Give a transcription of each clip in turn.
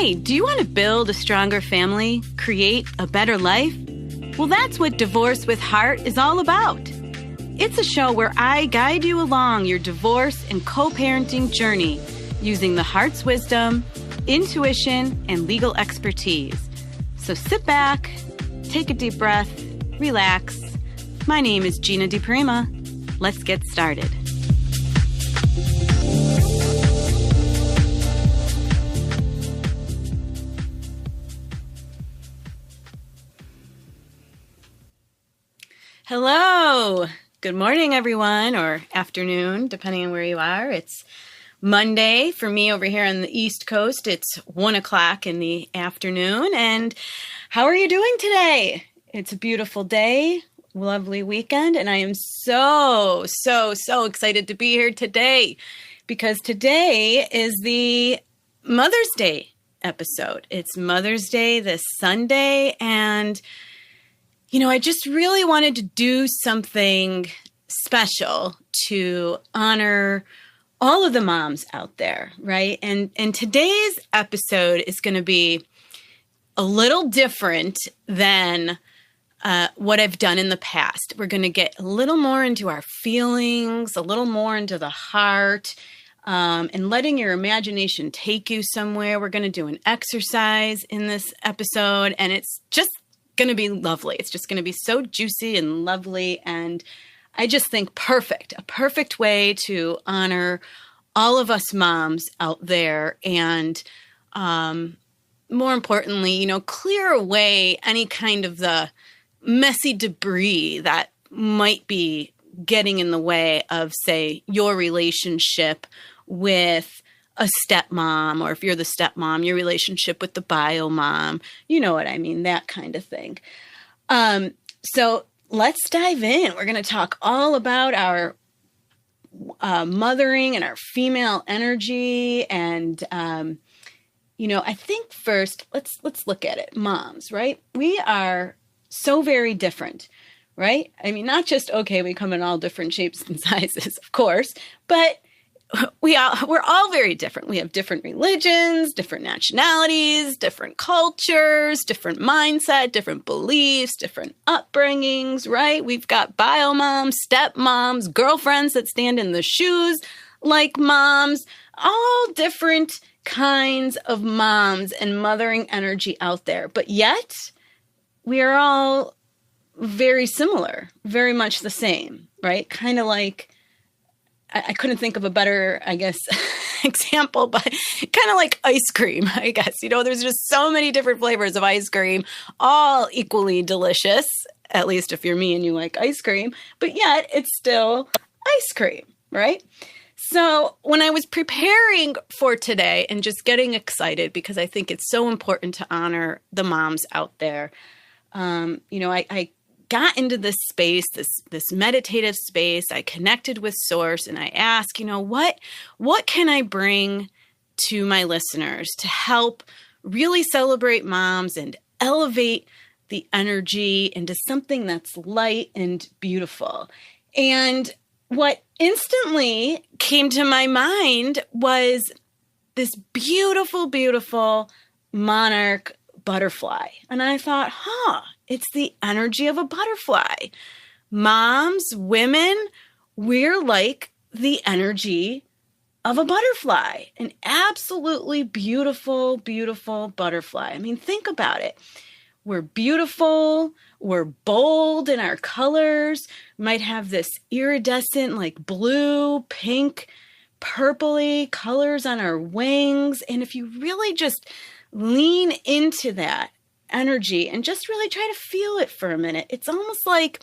Hey, do you want to build a stronger family, create a better life? Well, that's what Divorce with Heart is all about. It's a show where I guide you along your divorce and co-parenting journey using the heart's wisdom, intuition, and legal expertise. So sit back, take a deep breath, relax. My name is Gina DiPrima. Let's get started. Hello. Good morning, everyone, or afternoon, depending on where you are. It's Monday. For me over here on the East Coast, it's 1 o'clock in the afternoon. And how are you doing today? It's a beautiful day, lovely weekend, and I am so excited to be here today because today is the Mother's Day episode. It's Mother's Day this Sunday, and I just really wanted to do something special to honor all of the moms out there, right? And today's episode is going to be a little different than what I've done in the past. We're going to get a little more into our feelings, a little more into the heart, and letting your imagination take you somewhere. We're going to do an exercise in this episode, and it's just going to be lovely. It's just going to be so juicy and lovely. And I just think a perfect way to honor all of us moms out there. And more importantly, clear away any kind of the messy debris that might be getting in the way of, say, your relationship with a stepmom, or if you're the stepmom, your relationship with the bio mom, you know what I mean, that kind of thing. So let's dive in. We're going to talk all about our mothering and our female energy. And, I think first, let's look at it. Moms, right? We are so very different, right? I mean, not just, we come in all different shapes and sizes, of course, but we're all very different. We have different religions, different nationalities, different cultures, different mindset, different beliefs, different upbringings, right? We've got bio moms, stepmoms, girlfriends that stand in the shoes like moms, all different kinds of moms and mothering energy out there. But yet, we are all very similar, very much the same, right? Kind of like, I couldn't think of a better, example, but kind of like ice cream, I guess. There's just so many different flavors of ice cream, all equally delicious, at least if you're me and you like ice cream, but yet it's still ice cream, right? So when I was preparing for today and just getting excited, because I think it's so important to honor the moms out there, I got into this space, this meditative space. I connected with Source and I asked, what can I bring to my listeners to help really celebrate moms and elevate the energy into something that's light and beautiful? And what instantly came to my mind was this beautiful, beautiful monarch butterfly. And I thought, it's the energy of a butterfly. Moms, women, we're like the energy of a butterfly, an absolutely beautiful, beautiful butterfly. I mean, think about it. We're beautiful. We're bold in our colors. We might have this iridescent, like blue, pink, purpley colors on our wings. And if you really just lean into that energy and just really try to feel it for a minute, it's almost like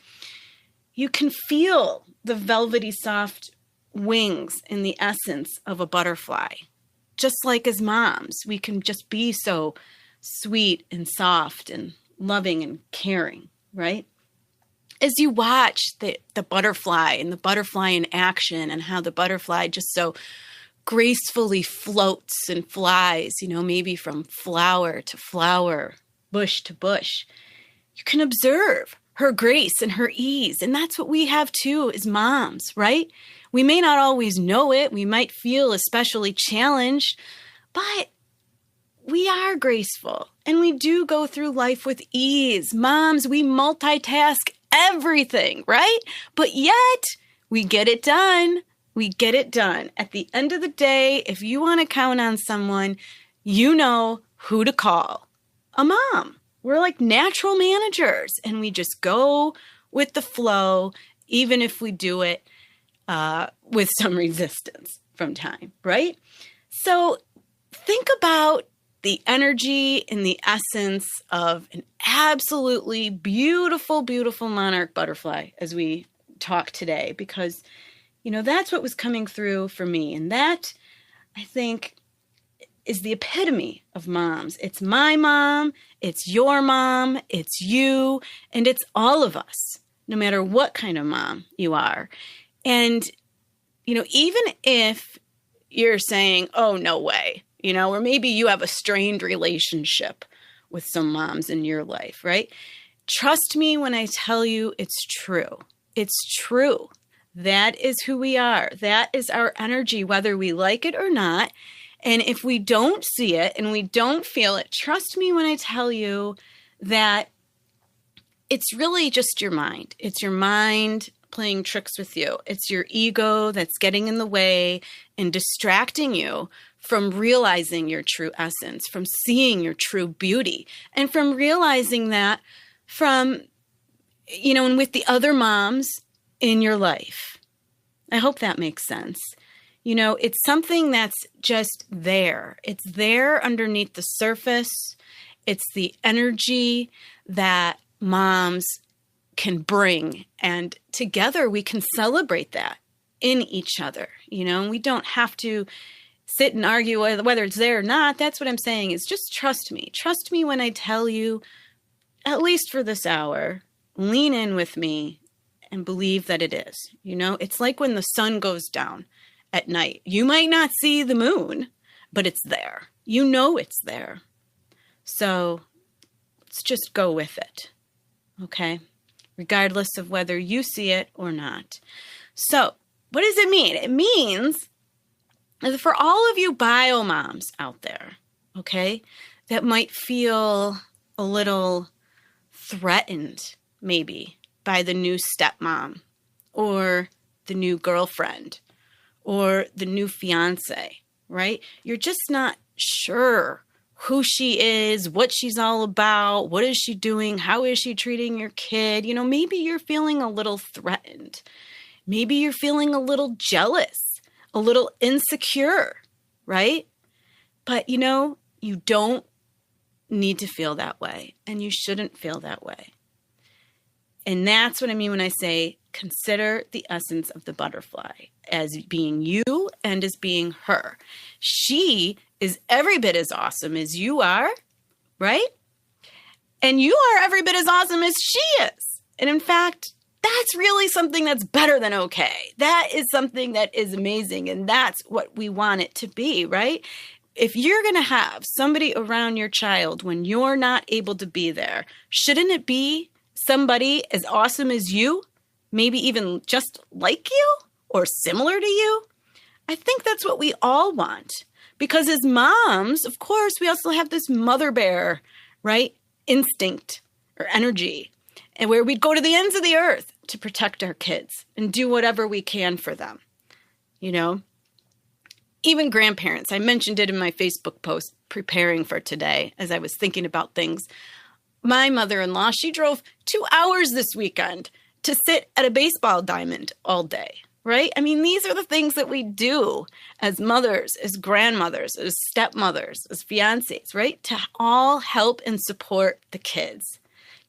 you can feel the velvety soft wings in the essence of a butterfly. Just like as moms, we can just be so sweet and soft and loving and caring, right? As you watch the butterfly and the butterfly in action and how the butterfly just so gracefully floats and flies, maybe from flower to flower, bush to bush, you can observe her grace and her ease. And that's what we have too as moms, right? We may not always know it. We might feel especially challenged, but we are graceful and we do go through life with ease. Moms, we multitask everything, right? But yet we get it done. We get it done. At the end of the day, if you want to count on someone, you know who to call. A mom. We're like natural managers and we just go with the flow, even if we do it with some resistance from time, right? So think about the energy and the essence of an absolutely beautiful, beautiful monarch butterfly as we talk today, because, you know, that's what was coming through for me. And that, I think, is the epitome of moms. It's my mom, it's your mom, it's you, and it's all of us, no matter what kind of mom you are. And, you know, even if you're saying, oh, no way, you know, or maybe you have a strained relationship with some moms in your life, right? Trust me when I tell you it's true. It's true. That is who we are. That is our energy, whether we like it or not. And if we don't see it and we don't feel it, trust me when I tell you that it's really just your mind. It's your mind playing tricks with you. It's your ego that's getting in the way and distracting you from realizing your true essence, from seeing your true beauty, and from realizing that from, you know, and with the other moms in your life. I hope that makes sense. You know, it's something that's just there. It's there underneath the surface. It's the energy that moms can bring, and together we can celebrate that in each other. You know, we don't have to sit and argue whether it's there or not. That's what I'm saying, is just trust me. Trust me when I tell you, at least for this hour, lean in with me and believe that it is. You know, it's like when the sun goes down at night. You might not see the moon, but it's there. You know it's there. So let's just go with it. Okay? Regardless of whether you see it or not. So what does it mean? It means that for all of you bio moms out there, okay, that might feel a little threatened maybe by the new stepmom or the new girlfriend or the new fiance, right? You're just not sure who she is, what she's all about, what is she doing, how is she treating your kid. You know, maybe you're feeling a little threatened. Maybe you're feeling a little jealous, a little insecure, right? But, you know, you don't need to feel that way, and you shouldn't feel that way. And that's what I mean when I say consider the essence of the butterfly as being you and as being her. She is every bit as awesome as you are, right? And you are every bit as awesome as she is. And in fact, that's really something that's better than okay. That is something that is amazing. And that's what we want it to be, right? If you're going to have somebody around your child when you're not able to be there, shouldn't it be somebody as awesome as you? Maybe even just like you or similar to you? I think that's what we all want. Because as moms, of course, we also have this mother bear, right? Instinct or energy, and where we'd go to the ends of the earth to protect our kids and do whatever we can for them. You know, even grandparents. I mentioned it in my Facebook post preparing for today as I was thinking about things. My mother-in-law, she drove 2 hours this weekend to sit at a baseball diamond all day, right? I mean, these are the things that we do as mothers, as grandmothers, as stepmothers, as fiancés, right? To all help and support the kids,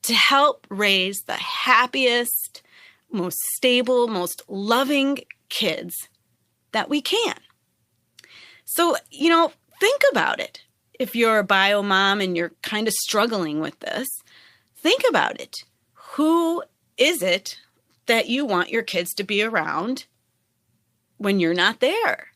to help raise the happiest, most stable, most loving kids that we can. So, you know, think about it. If you're a bio mom and you're kind of struggling with this, think about it. Who is it that you want your kids to be around when you're not there?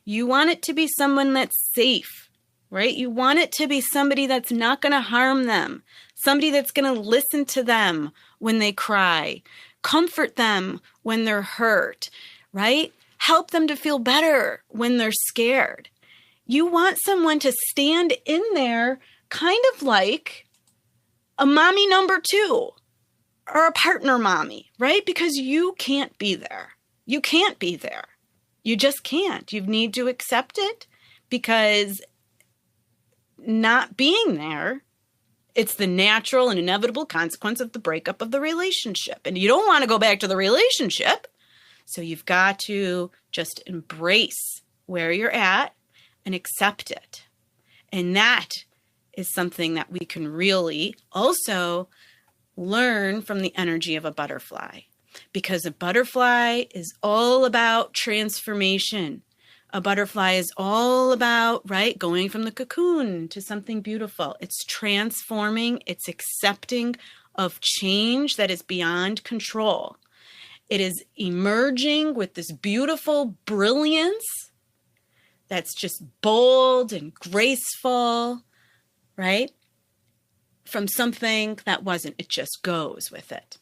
You want it to be someone that's safe, right? You want it to be somebody that's not going to harm them, somebody that's going to listen to them when they cry, comfort them when they're hurt, right? Help them to feel better when they're scared. You want someone to stand in there kind of like a mommy number two or a partner mommy, right? Because you can't be there. You can't be there. You just can't. You need to accept it because not being there, it's the natural and inevitable consequence of the breakup of the relationship. And you don't want to go back to the relationship. So you've got to just embrace where you're at and accept it. And that is something that we can really also learn from the energy of a butterfly. Because a butterfly is all about transformation. A butterfly is all about, right, going from the cocoon to something beautiful. It's transforming, it's accepting of change that is beyond control. It is emerging with this beautiful brilliance that's just bold and graceful, right? From something that wasn't. It just goes with it.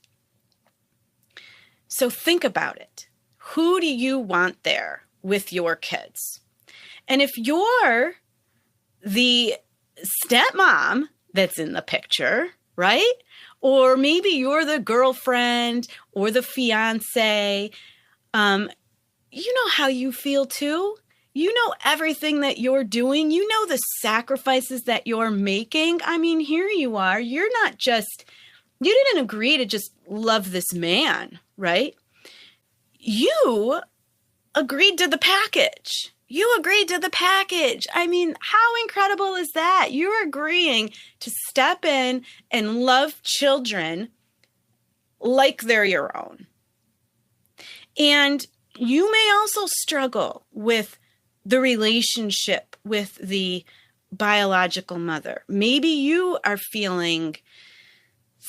So think about it. Who do you want there with your kids? And if you're the stepmom that's in the picture, right? Or maybe you're the girlfriend or the fiance, you know how you feel too. You know everything that you're doing. You know the sacrifices that you're making. I mean, here you are. You didn't agree to just love this man, right? You agreed to the package. You agreed to the package. I mean, how incredible is that? You're agreeing to step in and love children like they're your own. And you may also struggle with the relationship with the biological mother. Maybe you are feeling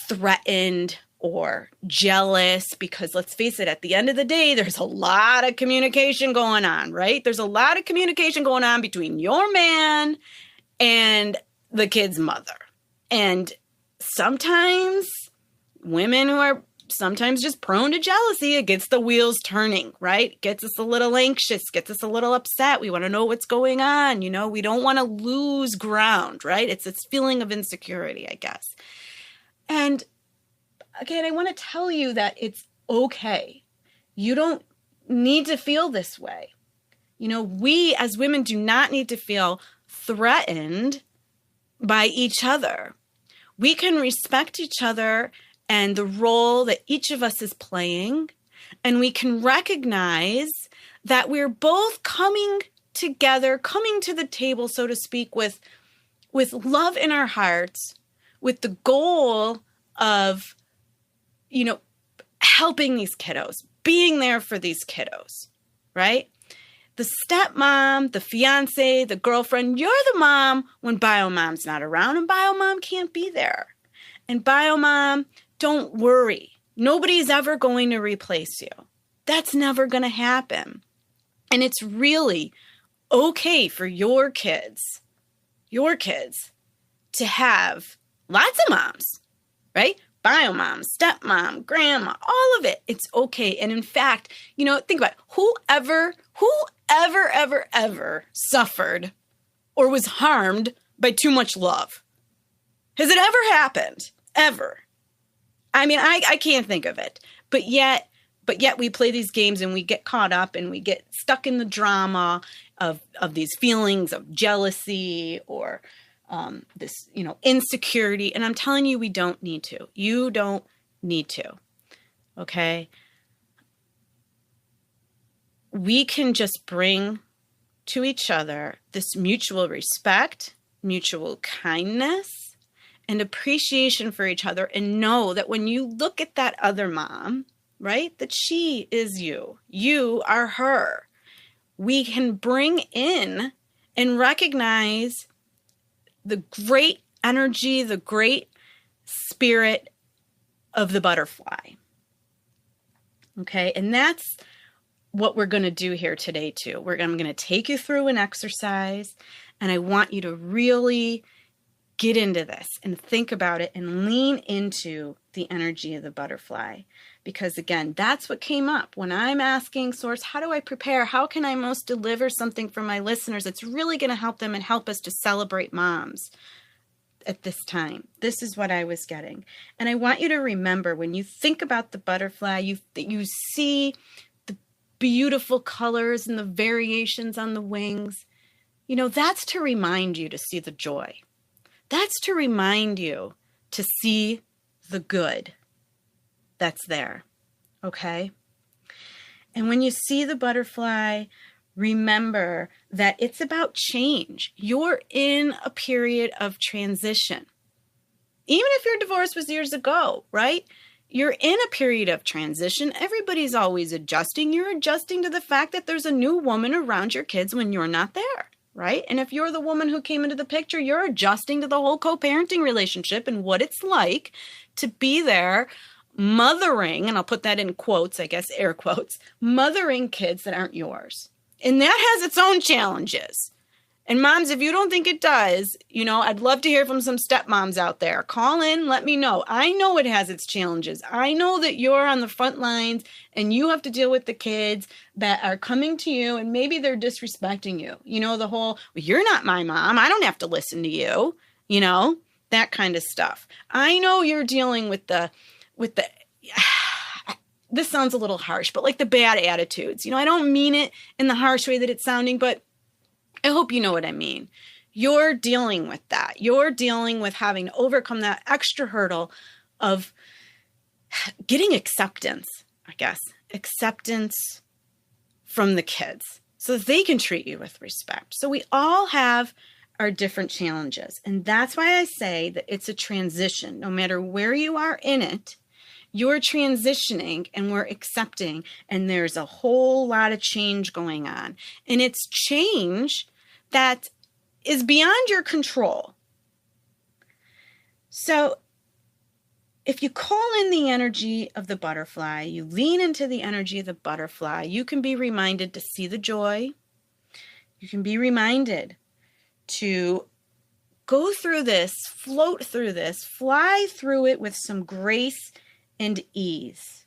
threatened or jealous because, let's face it, at the end of the day, there's a lot of communication going on, right? There's a lot of communication going on between your man and the kid's mother. And sometimes women who are sometimes just prone to jealousy, it gets the wheels turning, right? Gets us a little anxious, gets us a little upset. We want to know what's going on. You know, we don't want to lose ground, right? It's this feeling of insecurity, I guess. And again, I want to tell you that it's okay. You don't need to feel this way. You know, we as women do not need to feel threatened by each other. We can respect each other and the role that each of us is playing, and we can recognize that we're both coming together, coming to the table, so to speak, with love in our hearts, with the goal of, you know, helping these kiddos, being there for these kiddos, right? The stepmom, the fiance, the girlfriend, you're the mom when biomom's not around, and biomom can't be there. And biomom, don't worry. Nobody's ever going to replace you. That's never going to happen. And it's really okay for your kids to have lots of moms, right? Biomom, stepmom, grandma, all of it. It's okay. And in fact, you know, think about it. Whoever suffered or was harmed by too much love. Has it ever happened? Ever? I mean, I can't think of it. But yet we play these games and we get caught up and we get stuck in the drama of these feelings of jealousy or this, you know, insecurity. And I'm telling you, we don't need to. You don't need to. Okay? We can just bring to each other this mutual respect, mutual kindness, and appreciation for each other, and know that when you look at that other mom, right, that she is you. You are her. We can bring in and recognize the great energy, the great spirit of the butterfly. Okay, and that's what we're going to do here today too. I'm going to take you through an exercise, and I want you to really get into this and think about it and lean into the energy of the butterfly, Because again, that's what came up when I'm asking Source, how do I prepare? How can I most deliver something for my listeners that's really going to help them and help us to celebrate moms at this time? This is what I was getting. And I want you to remember, when you think about the butterfly, you see the beautiful colors and the variations on the wings. You know, that's to remind you to see the joy. That's to remind you to see the good that's there, okay? And when you see the butterfly, remember that it's about change. You're in a period of transition. Even if your divorce was years ago, right? You're in a period of transition. Everybody's always adjusting. You're adjusting to the fact that there's a new woman around your kids when you're not there, right? And if you're the woman who came into the picture, you're adjusting to the whole co-parenting relationship and what it's like to be there mothering, and I'll put that in quotes, I guess, air quotes, mothering kids that aren't yours. And that has its own challenges. And moms, if you don't think it does, you know, I'd love to hear from some stepmoms out there. Call in, let me know. I know it has its challenges. I know that you're on the front lines and you have to deal with the kids that are coming to you and maybe they're disrespecting you. You know, the whole, well, you're not my mom. I don't have to listen to you. You know, that kind of stuff. I know you're dealing with the this sounds a little harsh, but like the bad attitudes. You know, I don't mean it in the harsh way that it's sounding, but I hope you know what I mean. You're dealing with that. You're dealing with having to overcome that extra hurdle of getting acceptance, I guess, acceptance from the kids so that they can treat you with respect. So we all have our different challenges. And that's why I say that it's a transition. No matter where you are in it, you're transitioning and we're accepting, and there's a whole lot of change going on. And it's change that is beyond your control. So if you call in the energy of the butterfly, you lean into the energy of the butterfly, you can be reminded to see the joy. You can be reminded to go through this, float through this, fly through it with some grace and ease,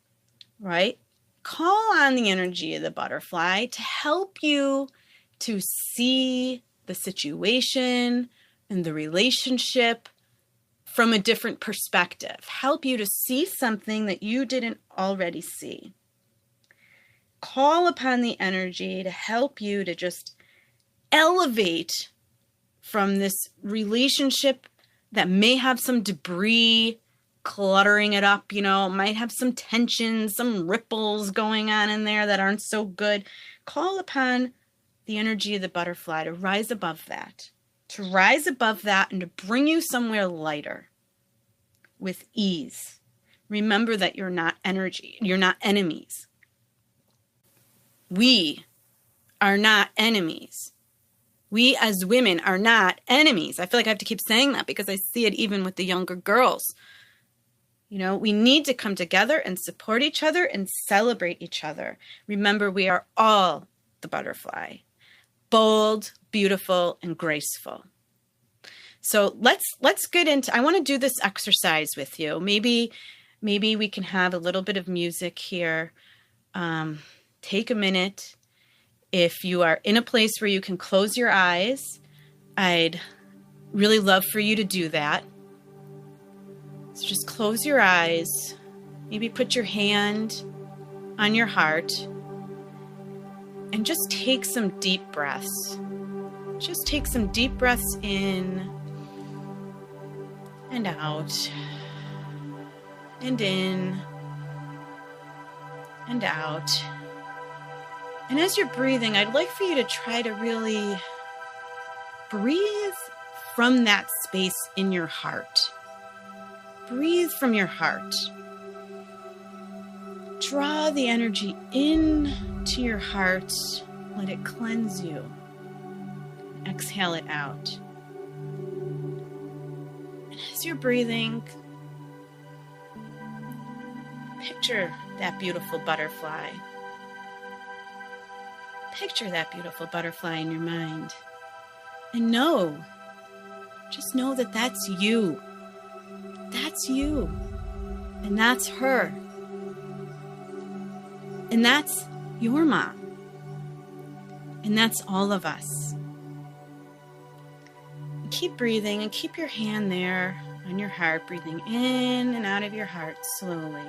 right? Call on the energy of the butterfly to help you to see the situation and the relationship from a different perspective. Help you to see something that you didn't already see. Call upon the energy to help you to just elevate from this relationship that may have some debris cluttering it up, you know, might have some tension, some ripples going on in there that aren't so good. Call upon the energy of the butterfly to rise above that, and to bring you somewhere lighter with ease. Remember that you're not enemies. We are not enemies. We as women are not enemies. I feel like I have to keep saying that because I see it even with the younger girls. You know, we need to come together and support each other and celebrate each other. Remember, we are all the butterfly. Bold, beautiful, and graceful. So let's get into, I want to do this exercise with you. Maybe we can have a little bit of music here. Take a minute. If you are in a place where you can close your eyes, I'd really love for you to do that. So just close your eyes. Maybe put your hand on your heart and just take some deep breaths. Just take some deep breaths in and out, and in and out. And as you're breathing, I'd like for you to try to really breathe from that space in your heart. Breathe from your heart. Draw the energy into your heart. Let it cleanse you. Exhale it out. And as you're breathing, picture that beautiful butterfly. Picture that beautiful butterfly in your mind. And just know that that's you. That's you. And that's her. And that's your mom. And that's all of us. Keep breathing and keep your hand there on your heart, breathing in and out of your heart slowly.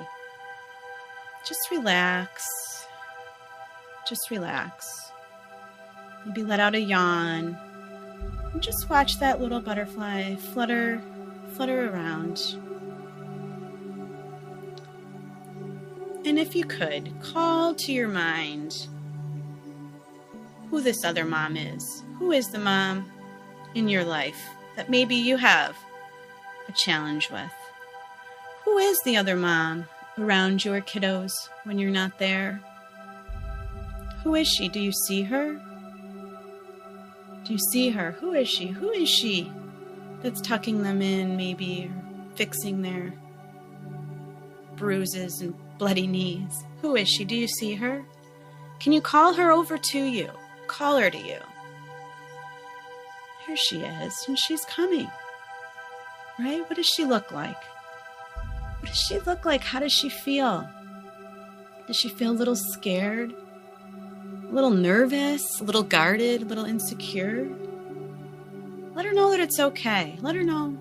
Just relax. Just relax. Maybe let out a yawn. And just watch that little butterfly flutter around. And if you could, call to your mind who this other mom is. Who is the mom in your life that maybe you have a challenge with? Who is the other mom around your kiddos when you're not there? Who is she? Do you see her? Do you see her? Who is she? Who is she that's tucking them in, maybe, or fixing their bruises and bloody knees? Who is she? Do you see her? Can you call her over to you? Call her to you. Here she is, and she's coming. Right? What does she look like? What does she look like? How does she feel? Does she feel a little scared? A little nervous? A little guarded? A little insecure? Let her know that it's okay. Let her know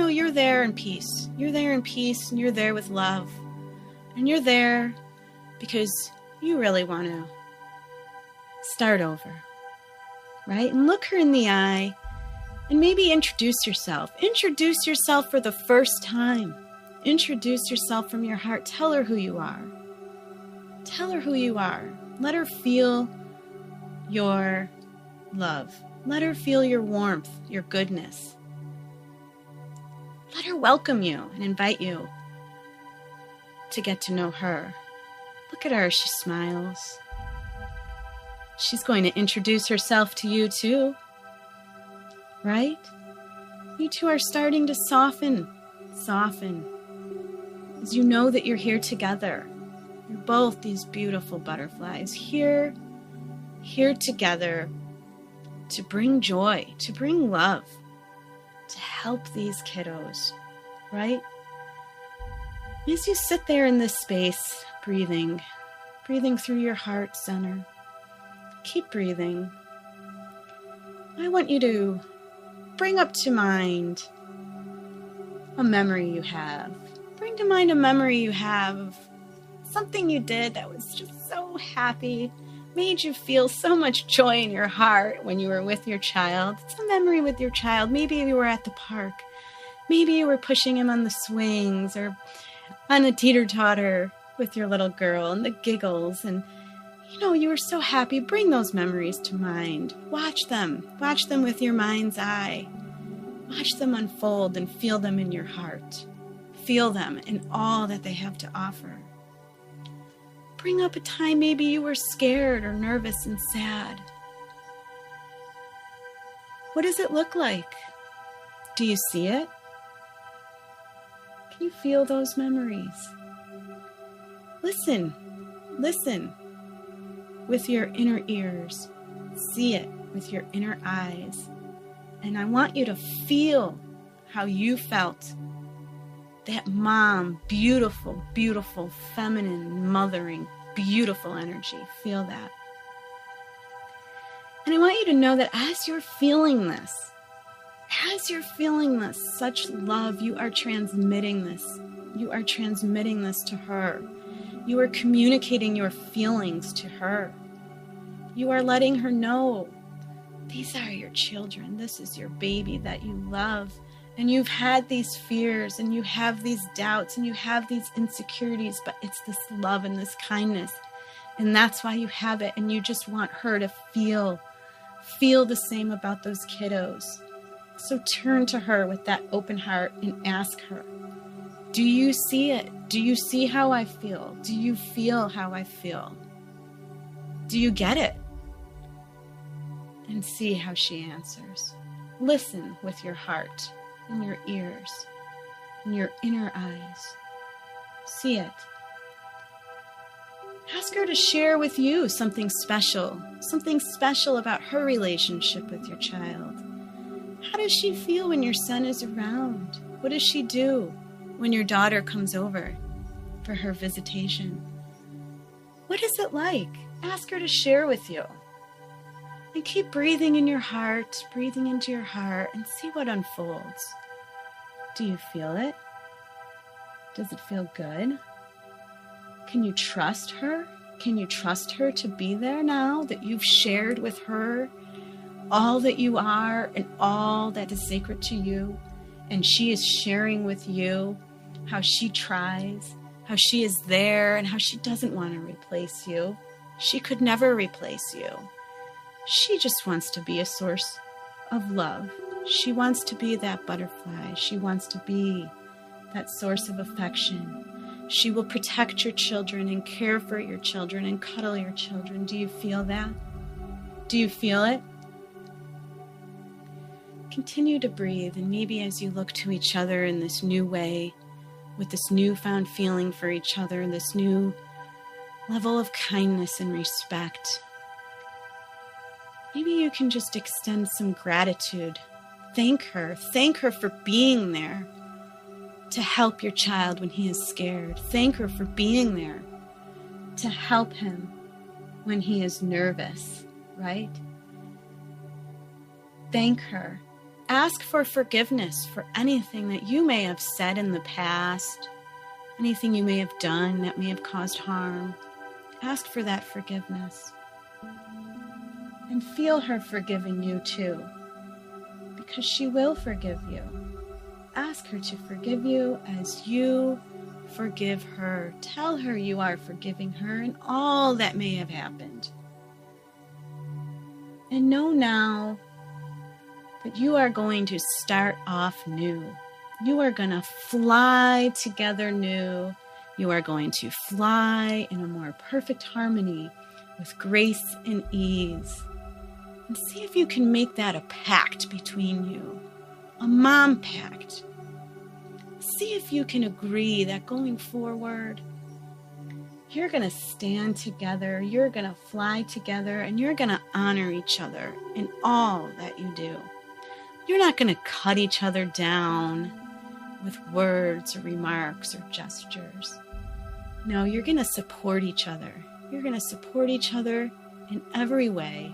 you're there in peace. You're there in peace, and you're there with love. And you're there because you really want to start over. Right? And look her in the eye and maybe introduce yourself. Introduce yourself for the first time. Introduce yourself from your heart. Tell her who you are. Tell her who you are. Let her feel your love. Let her feel your warmth, your goodness. Let her welcome you and invite you to get to know her. Look at her. She smiles. She's going to introduce herself to you too, right? You two are starting to soften, as you know that you're here together. You're both these beautiful butterflies here together to bring joy, to bring love, to help these kiddos, right? As you sit there in this space, breathing through your heart center, keep breathing. I want you to bring up to mind a memory you have. Bring to mind a memory you have of something you did that was just so happy, made you feel so much joy in your heart when you were with your child. It's a memory with your child. Maybe you were at the park. Maybe you were pushing him on the swings or on a teeter-totter with your little girl and the giggles, and you were so happy. Bring those memories to mind. Watch them with your mind's eye. Watch them unfold and feel them in your heart. Feel them in all that they have to offer. Bring up a time maybe you were scared or nervous and sad. What does it look like? Do you see it? Can you feel those memories? Listen with your inner ears. See it with your inner eyes. And I want you to feel how you felt that mom, beautiful, beautiful, feminine, mothering, beautiful energy. Feel that. And I want you to know that as you're feeling this, such love, you are transmitting this. You are transmitting this to her. You are communicating your feelings to her. You are letting her know, these are your children. This is your baby that you love. And you've had these fears, and you have these doubts, and you have these insecurities, but it's this love and this kindness. And that's why you have it. And you just want her to feel the same about those kiddos. So turn to her with that open heart and ask her, do you see it? Do you see how I feel? Do you feel how I feel? Do you get it? And see how she answers. Listen with your heart and your ears and your inner eyes. See it. Ask her to share with you something special about her relationship with your child. How does she feel when your son is around? What does she do when your daughter comes over for her visitation? What What is it like? Ask her to share with you. And keep breathing in your heart, breathing into your heart, and see what unfolds. Do you feel it? Does it feel good? Can you trust her? Can you trust her to be there now that you've shared with her all that you are and all that is sacred to you? And she is sharing with you how she tries, how she is there, and how she doesn't want to replace you. She could never replace you. She just wants to be a source of love. She wants to be that butterfly. She wants to be that source of affection. She will protect your children and care for your children and cuddle your children. Do you feel that? Do you feel it? Continue to breathe, and maybe as you look to each other in this new way, with this newfound feeling for each other, this new level of kindness and respect, maybe you can just extend some gratitude. Thank her for being there to help your child when he is scared. Thank her for being there to help him when he is nervous, right? Thank her. Ask for forgiveness for anything that you may have said in the past, anything you may have done that may have caused harm. Ask for that forgiveness. And feel her forgiving you too, because she will forgive you. Ask her to forgive you as you forgive her. Tell her you are forgiving her and all that may have happened. And know now that you are going to start off new. You are going to fly together new. You are going to fly in a more perfect harmony with grace and ease. And see if you can make that a pact between you, a mom pact. See if you can agree that going forward, you're going to stand together, you're going to fly together, and you're going to honor each other in all that you do. You're not going to cut each other down with words or remarks or gestures. No, you're going to support each other. You're going to support each other in every way.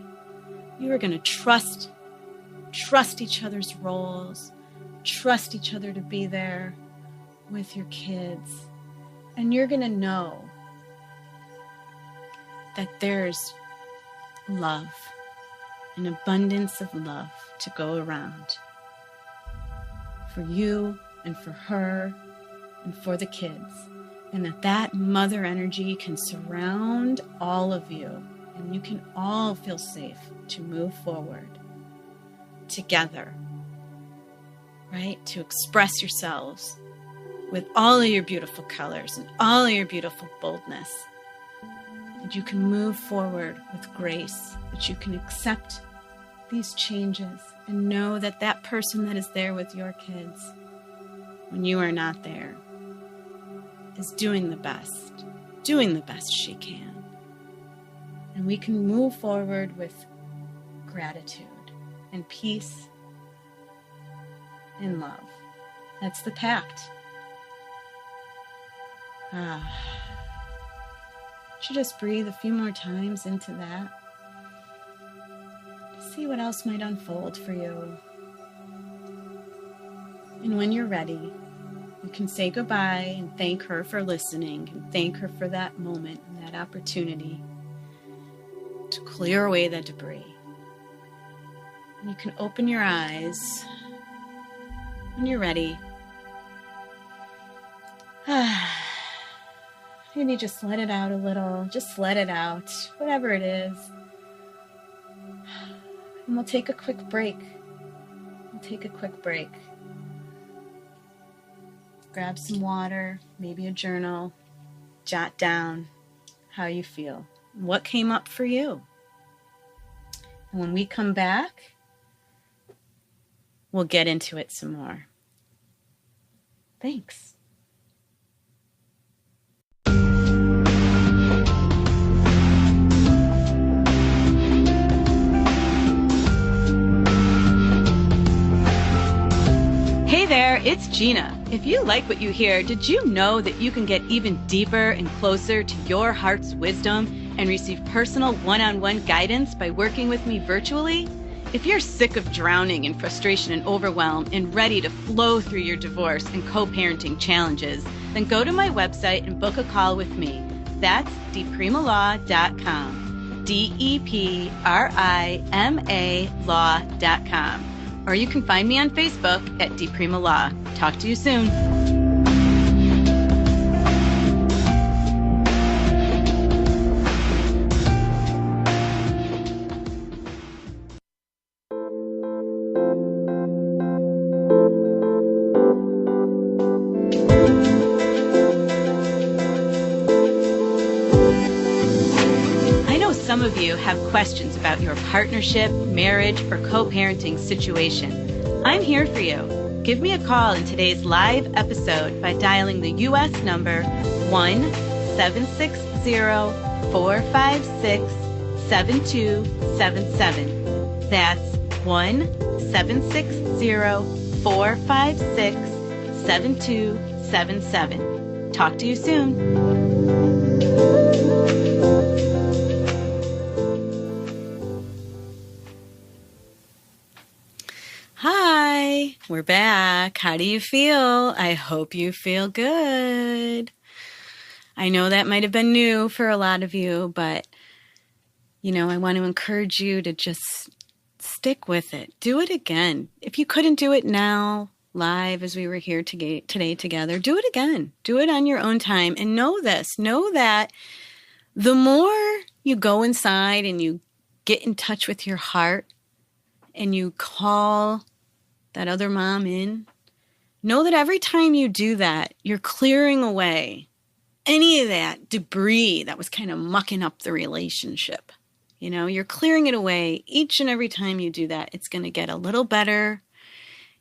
You are going to trust each other's roles, trust each other to be there with your kids. And you're going to know that there's love, an abundance of love to go around for you and for her and for the kids. And that mother energy can surround all of you, and you can all feel safe to move forward together, right? To express yourselves with all of your beautiful colors and all of your beautiful boldness. That you can move forward with grace, that you can accept these changes and know that that person that is there with your kids when you are not there is doing the best she can. And we can move forward with gratitude and peace and love. That's the pact. Should just breathe a few more times into that. See what else might unfold for you. And when you're ready, you can say goodbye and thank her for listening and thank her for that moment and that opportunity to clear away that debris. And you can open your eyes when you're ready. Maybe just let it out a little. Just let it out, whatever it is. And we'll take a quick break. Grab some water, maybe a journal. Jot down how you feel. What came up for you? And when we come back, we'll get into it some more. Thanks. Hey there, it's Gina. If you like what you hear, did you know that you can get even deeper and closer to your heart's wisdom and receive personal one-on-one guidance by working with me virtually? If you're sick of drowning in frustration and overwhelm and ready to flow through your divorce and co-parenting challenges, then go to my website and book a call with me. That's deprima.com, DEPRIMA law.com. Or you can find me on Facebook at Deprima Law. Talk to you soon. Some of you have questions about your partnership, marriage, or co-parenting situation. I'm here for you. Give me a call in today's live episode by dialing the U.S. number 1-760-456-7277. That's 1-760-456-7277. Talk to you soon. Hi, we're back. How do you feel? I hope you feel good. I know that might have been new for a lot of you, but, I want to encourage you to just stick with it. Do it again. If you couldn't do it now, live as we were here today together, do it again. Do it on your own time. And know that the more you go inside and you get in touch with your heart and you call that other mom in, know that every time you do that, you're clearing away any of that debris that was kind of mucking up the relationship. You're clearing it away each and every time you do that. It's going to get a little better.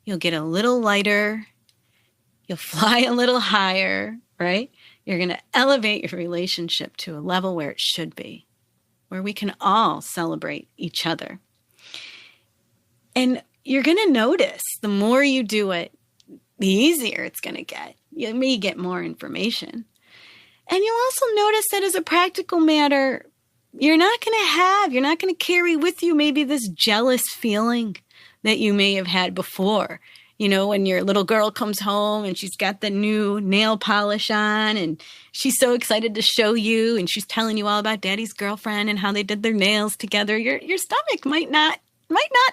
You'll get a little lighter. You'll fly a little higher, right? You're going to elevate your relationship to a level where it should be, where we can all celebrate each other. And you're going to notice the more you do it, the easier it's going to get. You may get more information. And you'll also notice that as a practical matter, you're not going to carry with you maybe this jealous feeling that you may have had before. When your little girl comes home and she's got the new nail polish on and she's so excited to show you and she's telling you all about daddy's girlfriend and how they did their nails together, your stomach might not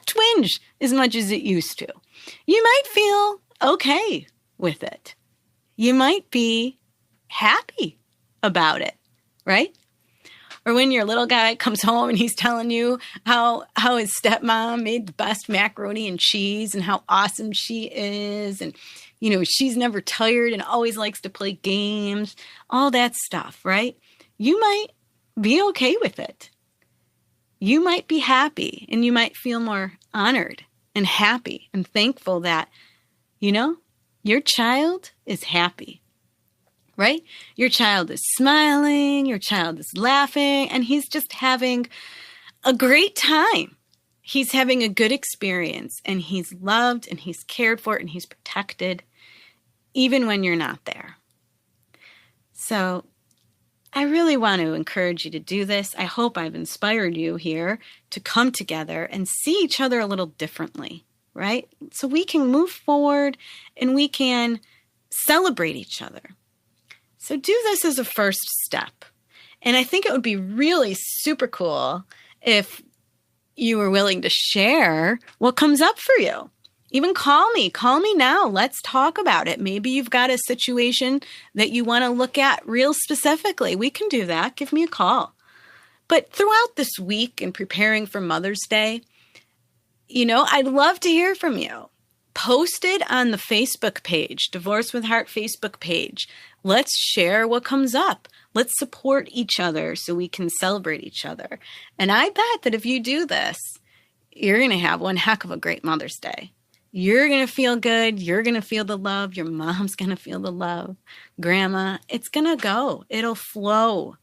twinge as much as it used to. You might feel okay with it. You might be happy about it, right? Or when your little guy comes home and he's telling you how his stepmom made the best macaroni and cheese and how awesome she is. And, she's never tired and always likes to play games, all that stuff, right? You might be okay with it. You might be happy and you might feel more honored and happy and thankful that, your child is happy, right? Your child is smiling, your child is laughing, and he's just having a great time. He's having a good experience and he's loved and he's cared for and he's protected even when you're not there. So I really want to encourage you to do this. I hope I've inspired you here to come together and see each other a little differently, right? So we can move forward and we can celebrate each other. So do this as a first step. And I think it would be really super cool if you were willing to share what comes up for you. Even call me now. Let's talk about it. Maybe you've got a situation that you want to look at real specifically. We can do that. Give me a call. But throughout this week in preparing for Mother's Day, I'd love to hear from you. Post it on the Facebook page, Divorce with Heart Facebook page. Let's share what comes up. Let's support each other so we can celebrate each other. And I bet that if you do this, you're going to have one heck of a great Mother's Day. You're going to feel good. You're going to feel the love. Your mom's going to feel the love. Grandma, it's going to go. It'll flow,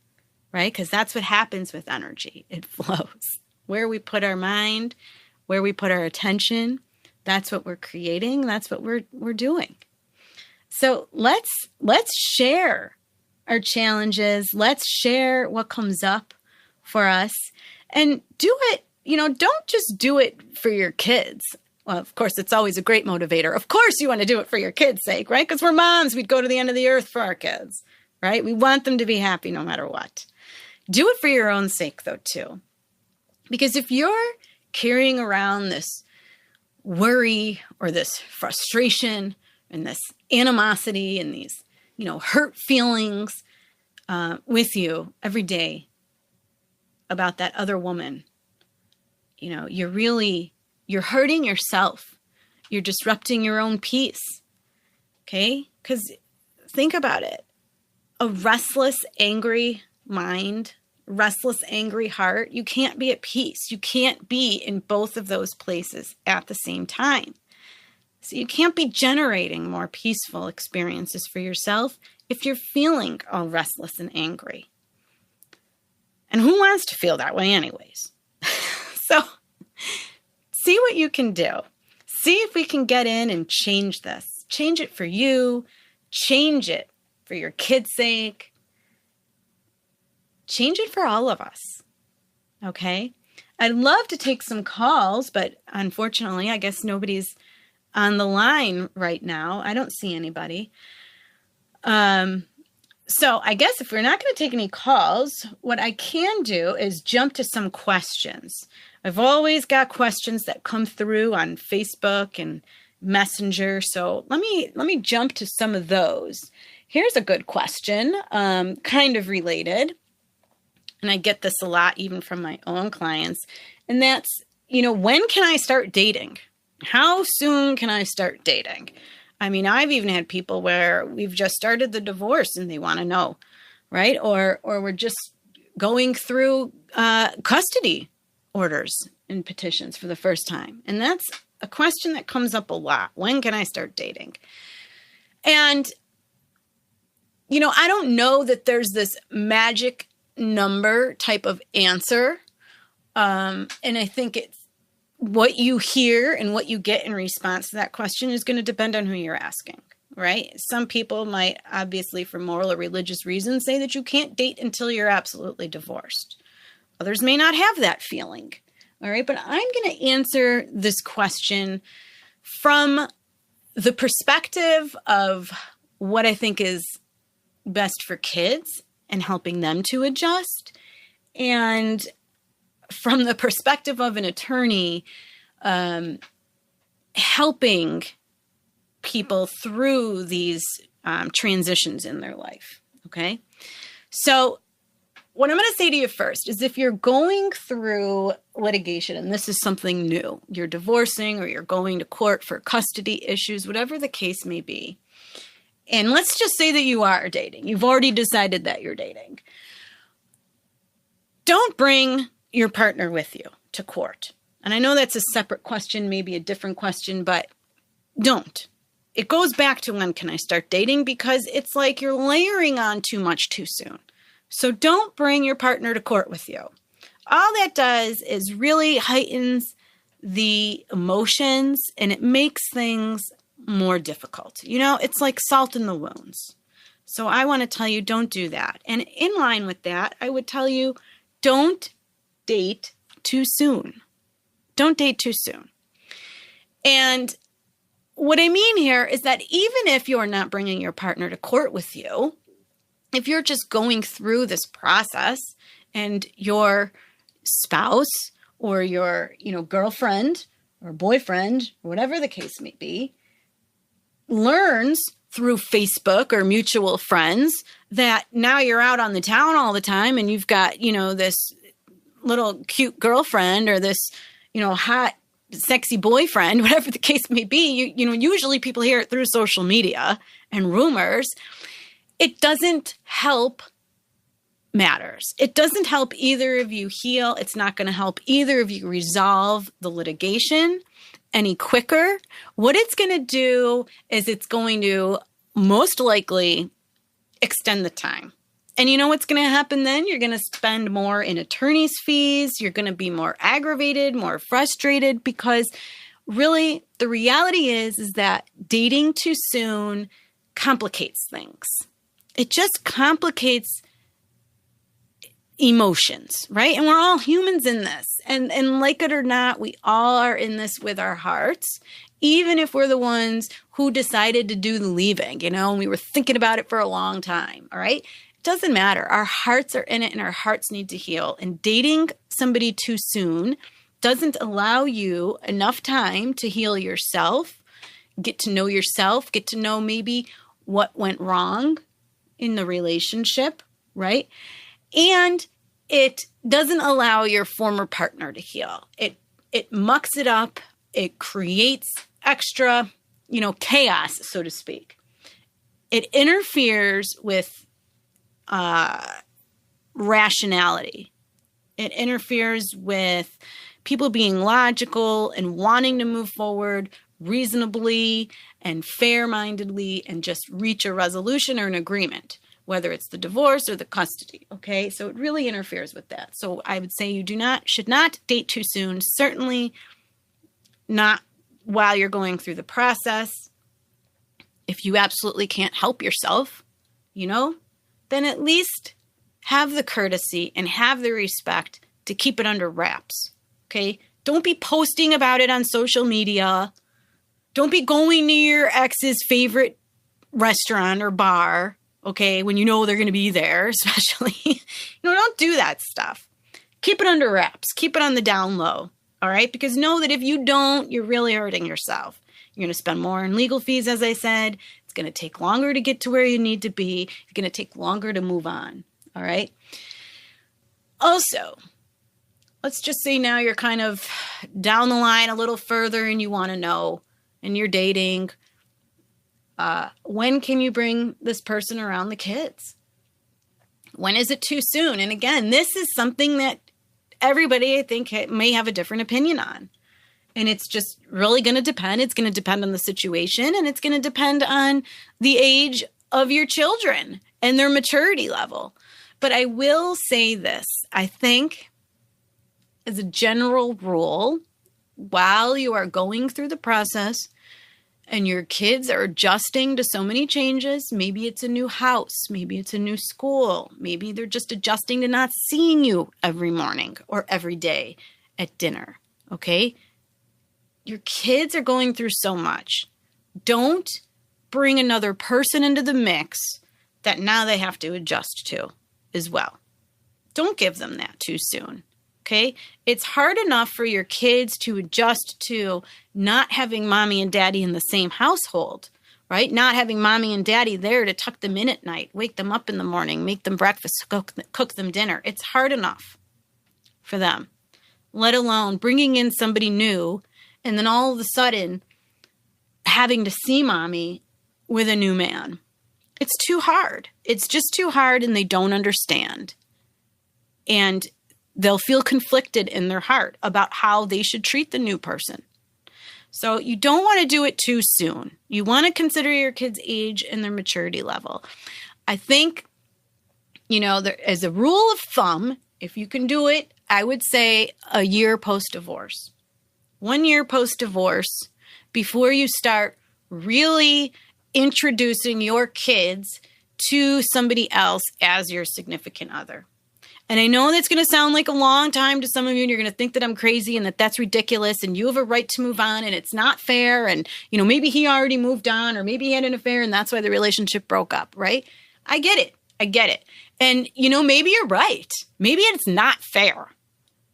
right? Because that's what happens with energy. It flows. Where we put our mind, where we put our attention, That's what we're creating. That's what we're doing. So let's share our challenges. Let's share what comes up for us and do it. Don't just do it for your kids. Well, of course, it's always a great motivator. Of course, you want to do it for your kids' sake, right? Because we're moms. We'd go to the end of the earth for our kids, right? We want them to be happy no matter what. Do it for your own sake, though, too. Because if you're carrying around this worry or this frustration and this animosity and these, hurt feelings with you every day about that other woman, you're hurting yourself. You're disrupting your own peace. Okay? Because think about it. A restless, angry mind, restless, angry heart, you can't be at peace. You can't be in both of those places at the same time. So you can't be generating more peaceful experiences for yourself if you're feeling all restless and angry. And who wants to feel that way anyways? So see what you can do. See if we can get in and change this. Change it for you. Change it for your kids' sake. Change it for all of us. Okay? I'd love to take some calls, but unfortunately, I guess nobody's on the line right now. I don't see anybody. So I guess if we're not going to take any calls, what I can do is jump to some questions. I've always got questions that come through on Facebook and Messenger. So let me jump to some of those. Here's a good question, kind of related. And I get this a lot even from my own clients. And that's, when can I start dating? How soon can I start dating? I mean, I've even had people where we've just started the divorce and they want to know, right? Or we're just going through custody orders and petitions for the first time. And that's a question that comes up a lot. When can I start dating? And, I don't know that there's this magic number type of answer. And I think it's what you hear and what you get in response to that question is going to depend on who you're asking, right? Some people might, obviously, for moral or religious reasons, say that you can't date until you're absolutely divorced. Others may not have that feeling, all right? But I'm going to answer this question from the perspective of what I think is best for kids and helping them to adjust, and from the perspective of an attorney, helping people through these transitions in their life, okay? So what I'm going to say to you first is if you're going through litigation, and this is something new, you're divorcing or you're going to court for custody issues, whatever the case may be, and let's just say that you are dating. You've already decided that you're dating. Don't bring your partner with you to court. And I know that's a separate question, maybe a different question, but don't. It goes back to when can I start dating, because it's like you're layering on too much too soon. So don't bring your partner to court with you. All that does is really heightens the emotions and it makes things more difficult. It's like salt in the wounds. So I want to tell you, don't do that. And in line with that, I would tell you, don't date too soon. Don't date too soon. And what I mean here is that even if you're not bringing your partner to court with you, if you're just going through this process and your spouse or your, girlfriend or boyfriend, or whatever the case may be, learns through Facebook or mutual friends that now you're out on the town all the time and you've got, this little cute girlfriend or this, hot, sexy boyfriend, whatever the case may be, usually people hear it through social media and rumors. It doesn't help matters. It doesn't help either of you heal. It's not going to help either of you resolve the litigation any quicker. What it's going to do is it's going to most likely extend the time. And you know what's going to happen then? You're going to spend more in attorney's fees. You're going to be more aggravated, more frustrated, because really, the reality is that dating too soon complicates things. It just complicates emotions, right? And we're all humans in this. And like it or not, we all are in this with our hearts, even if we're the ones who decided to do the leaving, and we were thinking about it for a long time, all right? It doesn't matter. Our hearts are in it and our hearts need to heal. And dating somebody too soon doesn't allow you enough time to heal yourself, get to know maybe what went wrong in the relationship, right? And it doesn't allow your former partner to heal. It mucks it up. It creates extra, chaos, so to speak. It interferes with rationality. It interferes with people being logical and wanting to move forward reasonably and fair-mindedly and just reach a resolution or an agreement, whether it's the divorce or the custody, okay? So it really interferes with that. So I would say you should not date too soon, certainly not while you're going through the process. If you absolutely can't help yourself, then at least have the courtesy and have the respect to keep it under wraps, okay? Don't be posting about it on social media. Don't be going to your ex's favorite restaurant or bar, okay, when they're going to be there, especially. Don't do that stuff. Keep it under wraps. Keep it on the down low, all right? Because know that if you don't, you're really hurting yourself. You're going to spend more in legal fees, as I said. It's going to take longer to get to where you need to be. It's going to take longer to move on, all right? Also, let's just say now you're kind of down the line a little further and you want to know, and you're dating, when can you bring this person around the kids? When is it too soon? And again, this is something that everybody, I think, may have a different opinion on. And it's just really going to depend. It's going to depend on the situation, and it's going to depend on the age of your children and their maturity level. But I will say this. I think, as a general rule, while you are going through the process and your kids are adjusting to so many changes, maybe it's a new house, maybe it's a new school, maybe they're just adjusting to not seeing you every morning or every day at dinner, okay? Your kids are going through so much. Don't bring another person into the mix that now they have to adjust to as well. Don't give them that too soon. Okay, it's hard enough for your kids to adjust to not having mommy and daddy in the same household, right? Not having mommy and daddy there to tuck them in at night, wake them up in the morning, make them breakfast, cook them dinner. It's hard enough for them, let alone bringing in somebody new and then all of a sudden having to see mommy with a new man. It's too hard. It's just too hard, and they don't understand. And they'll feel conflicted in their heart about how they should treat the new person. So you don't want to do it too soon. You want to consider your kids' age and their maturity level. I think, as a rule of thumb, if you can do it, I would say a year post-divorce. 1 year post-divorce before you start really introducing your kids to somebody else as your significant other. And I know that's going to sound like a long time to some of you, and you're going to think that I'm crazy and that that's ridiculous and you have a right to move on and it's not fair. And, maybe he already moved on, or maybe he had an affair and that's why the relationship broke up, right? I get it. And, maybe you're right. Maybe it's not fair,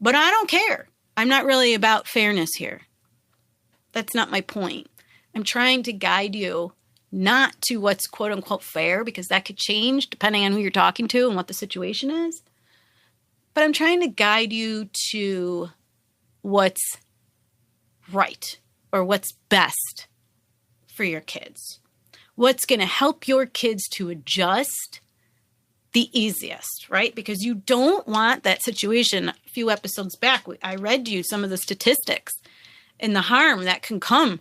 but I don't care. I'm not really about fairness here. That's not my point. I'm trying to guide you not to what's quote unquote fair, because that could change depending on who you're talking to and what the situation is. But I'm trying to guide you to what's right or what's best for your kids. What's going to help your kids to adjust the easiest, right? Because you don't want that situation. A few episodes back, I read you some of the statistics and the harm that can come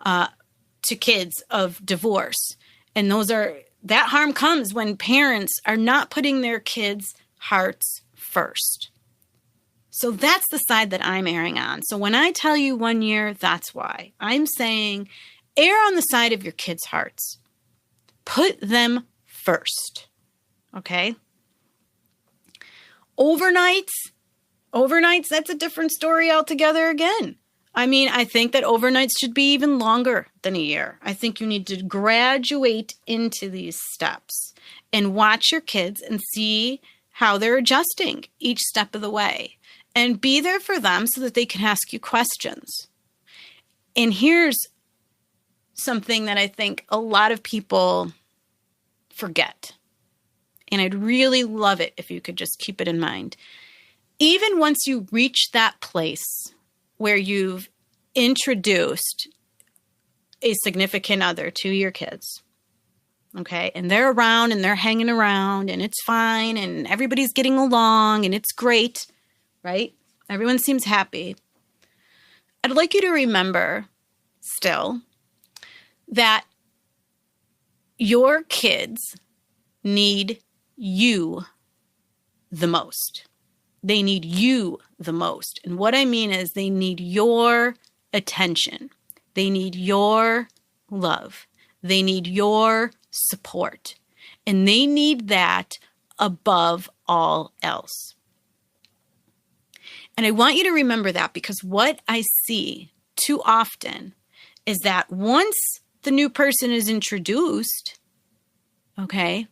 to kids of divorce. And that harm comes when parents are not putting their kids' hearts first. So that's the side that I'm erring on. So when I tell you 1 year, that's why. I'm saying err on the side of your kids' hearts. Put them first. Okay? Overnights, that's a different story altogether again. I mean, I think that overnights should be even longer than a year. I think you need to graduate into these steps and watch your kids and see how they're adjusting each step of the way. And be there for them so that they can ask you questions. And here's something that I think a lot of people forget. And I'd really love it if you could just keep it in mind. Even once you reach that place where you've introduced a significant other to your kids, okay, and they're around and they're hanging around and it's fine and everybody's getting along and it's great, right? Everyone seems happy. I'd like you to remember still that your kids need you the most. They need you the most. And what I mean is they need your attention. They need your love. They need your support. And they need that above all else. And I want you to remember that, because what I see too often is that once the new person is introduced, okay,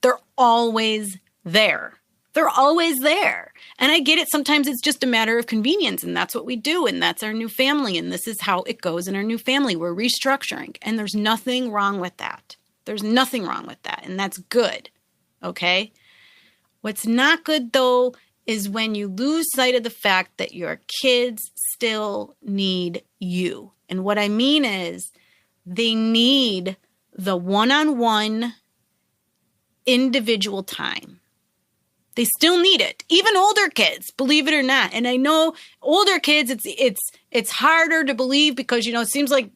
they're always there. They're always there. And I get it. Sometimes it's just a matter of convenience, and that's what we do. And that's our new family. And this is how it goes in our new family. We're restructuring. And there's nothing wrong with that. There's nothing wrong with that. And that's good. Okay? What's not good, though, is when you lose sight of the fact that your kids still need you. And what I mean is they need the one-on-one individual time. They still need it. Even older kids, believe it or not. And I know older kids, it's harder to believe because, you know, it seems like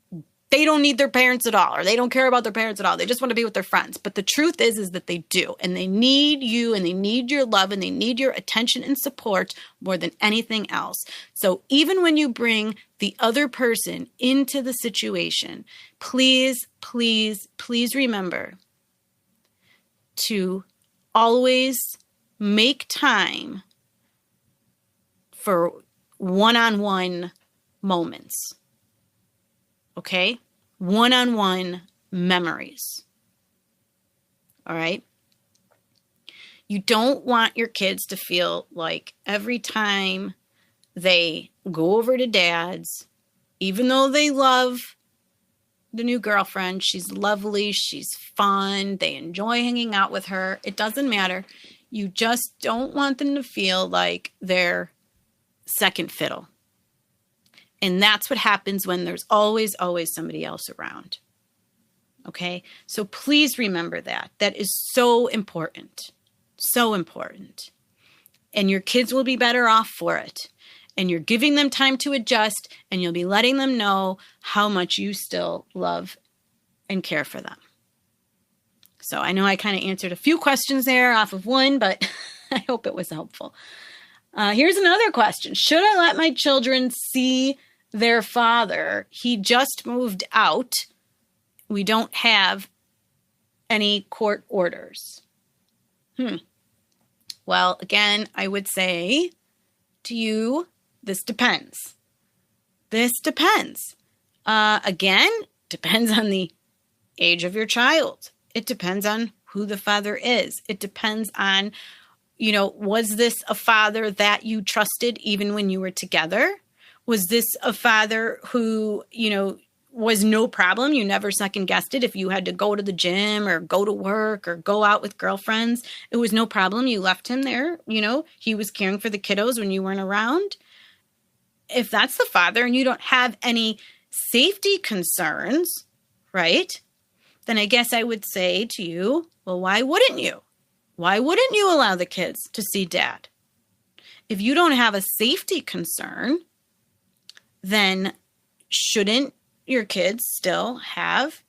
they don't need their parents at all, or they don't care about their parents at all. They just want to be with their friends. But the truth is that they do. And they need you, and they need your love, and they need your attention and support more than anything else. So even when you bring the other person into the situation, please, please, please remember to always make time for one-on-one moments, okay? One-on-one memories, all right? You don't want your kids to feel like every time they go over to dad's, even though they love the new girlfriend, she's lovely, she's fun, they enjoy hanging out with her, it doesn't matter. You just don't want them to feel like they're second fiddle. And that's what happens when there's always, always somebody else around. Okay? So please remember that. That is so important. So important. And your kids will be better off for it. And you're giving them time to adjust, and you'll be letting them know how much you still love and care for them. So I know I kind of answered a few questions there off of one, but I hope it was helpful. Here's another question. Should I let my children see their father? He just moved out. We don't have any court orders. Well, again, I would say to you, this depends. This depends. Again, depends on the age of your child. It depends on who the father is. It depends on, you know, was this a father that you trusted even when you were together? Was this a father who, you know, was no problem? You never second guessed it. If you had to go to the gym or go to work or go out with girlfriends, it was no problem. You left him there. You know, he was caring for the kiddos when you weren't around. If that's the father and you don't have any safety concerns, right? Then I guess I would say to you, well, why wouldn't you? Why wouldn't you allow the kids to see dad? If you don't have a safety concern, then shouldn't your kids still have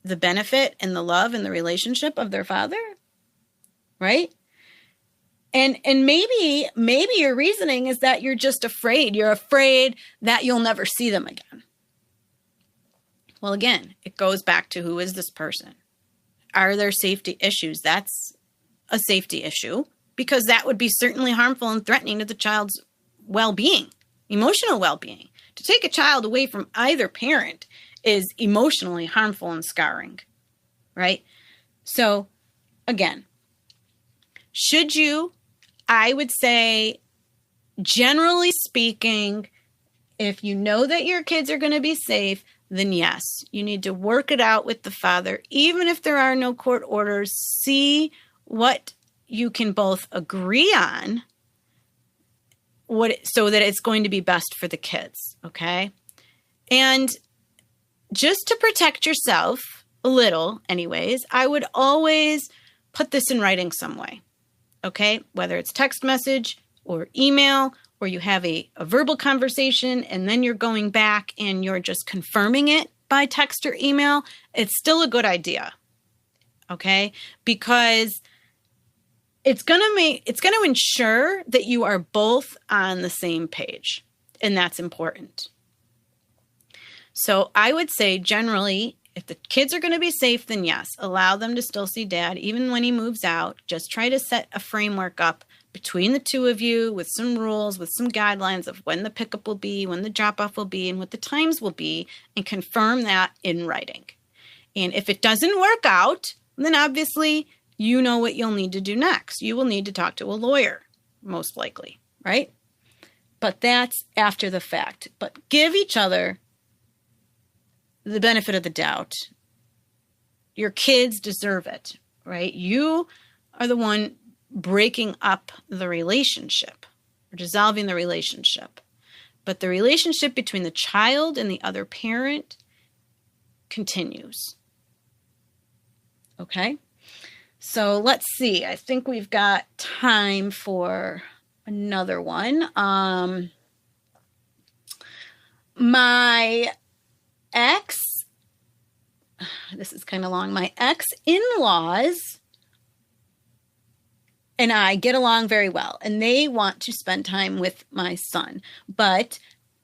the benefit and the love and the relationship of their father? Right? And maybe your reasoning is that you're just afraid. You're afraid that you'll never see them again. Well, again, it goes back to, who is this person? Are there safety issues? That's a safety issue, because that would be certainly harmful and threatening to the child's well-being, emotional well-being. To take a child away from either parent is emotionally harmful and scarring, right? So, again, should you? I would say, generally speaking, if you know that your kids are going to be safe, then yes, you need to work it out with the father. Even if there are no court orders, see what you can both agree on, so that it's going to be best for the kids, okay? And just to protect yourself a little, anyways, I would always put this in writing some way. Okay, whether it's text message or email, or you have a verbal conversation and then you're going back and you're just confirming it by text or email, it's still a good idea. Okay, because it's going to ensure that you are both on the same page, and that's important. So I would say, generally, if the kids are going to be safe, then yes, allow them to still see dad even when he moves out. Just try to set a framework up between the two of you with some rules, with some guidelines of when the pickup will be, when the drop-off will be, and what the times will be, and confirm that in writing. And if it doesn't work out, then obviously you know what you'll need to do next. You will need to talk to a lawyer, most likely, right? But that's after the fact. But give each other the benefit of the doubt. Your kids deserve it, right? You are the one breaking up the relationship or dissolving the relationship. But the relationship between the child and the other parent continues. Okay? So let's see. I think we've got time for another one. My ex, this is kind of long, my ex-in-laws and I get along very well, and they want to spend time with my son, but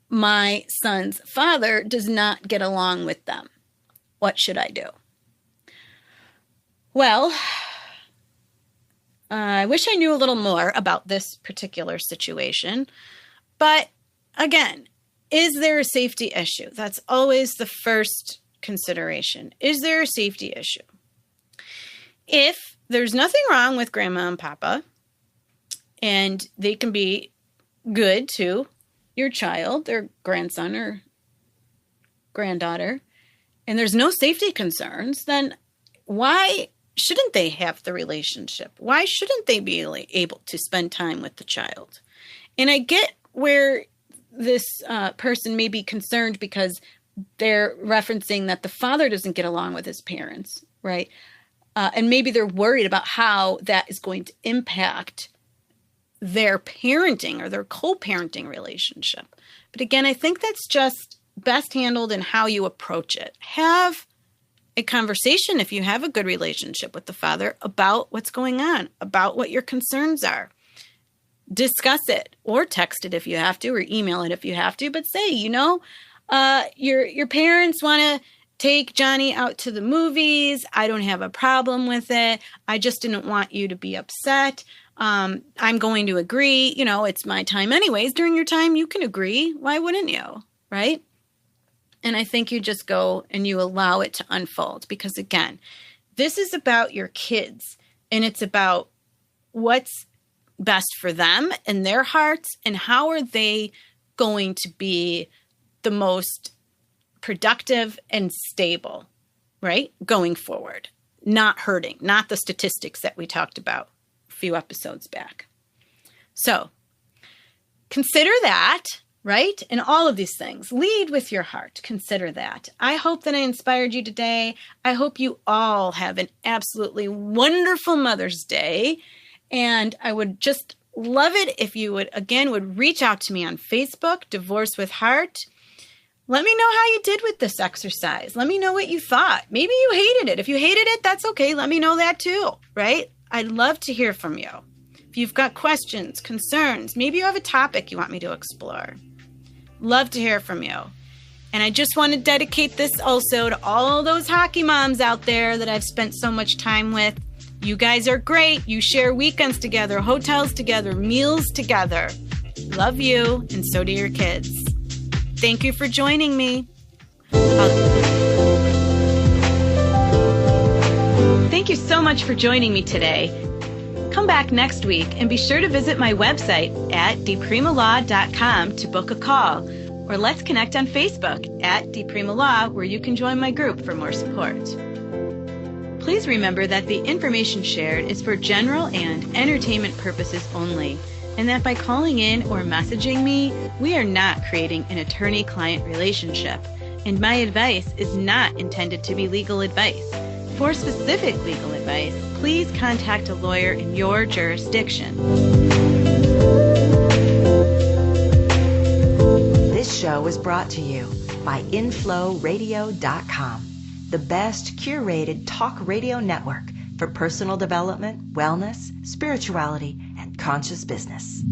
my son's father does not get along with them. What should I do? Well, I wish I knew a little more about this particular situation, but again, is there a safety issue? That's always the first consideration. Is there a safety issue? If there's nothing wrong with grandma and papa, and they can be good to your child, their grandson or granddaughter, and there's no safety concerns, then why shouldn't they have the relationship? Why shouldn't they be able to spend time with the child? And I get where this person may be concerned because they're referencing that the father doesn't get along with his parents, right? And maybe they're worried about how that is going to impact their parenting or their co-parenting relationship. But again, I think that's just best handled in how you approach it. Have a conversation, if you have a good relationship with the father, about what's going on, about what your concerns are. Discuss it, or text it if you have to, or email it if you have to, but say, your parents want to take Johnny out to the movies. I don't have a problem with it. I just didn't want you to be upset. I'm going to agree. It's my time anyways. During your time, you can agree. Why wouldn't you? Right? And I think you just go and you allow it to unfold, because again, this is about your kids, and it's about what's best for them and their hearts, and how are they going to be the most productive and stable, right? Going forward, not hurting, not the statistics that we talked about a few episodes back. So consider that, right? And all of these things, lead with your heart. Consider that. I hope that I inspired you today. I hope you all have an absolutely wonderful Mother's Day. And I would just love it if you would reach out to me on Facebook, Divorce with Heart. Let me know how you did with this exercise. Let me know what you thought. Maybe you hated it. If you hated it, that's okay. Let me know that too, right? I'd love to hear from you. If you've got questions, concerns, maybe you have a topic you want me to explore. Love to hear from you. And I just want to dedicate this also to all those hockey moms out there that I've spent so much time with. You guys are great. You share weekends together, hotels together, meals together. Love you, and so do your kids. Thank you for joining me. Thank you so much for joining me today. Come back next week and be sure to visit my website at dpremalaw.com to book a call, or let's connect on Facebook at dpremalaw, where you can join my group for more support. Please remember that the information shared is for general and entertainment purposes only, and that by calling in or messaging me, we are not creating an attorney-client relationship, and my advice is not intended to be legal advice. For specific legal advice, please contact a lawyer in your jurisdiction. This show is brought to you by InflowRadio.com, the best curated talk radio network for personal development, wellness, spirituality, and conscious business.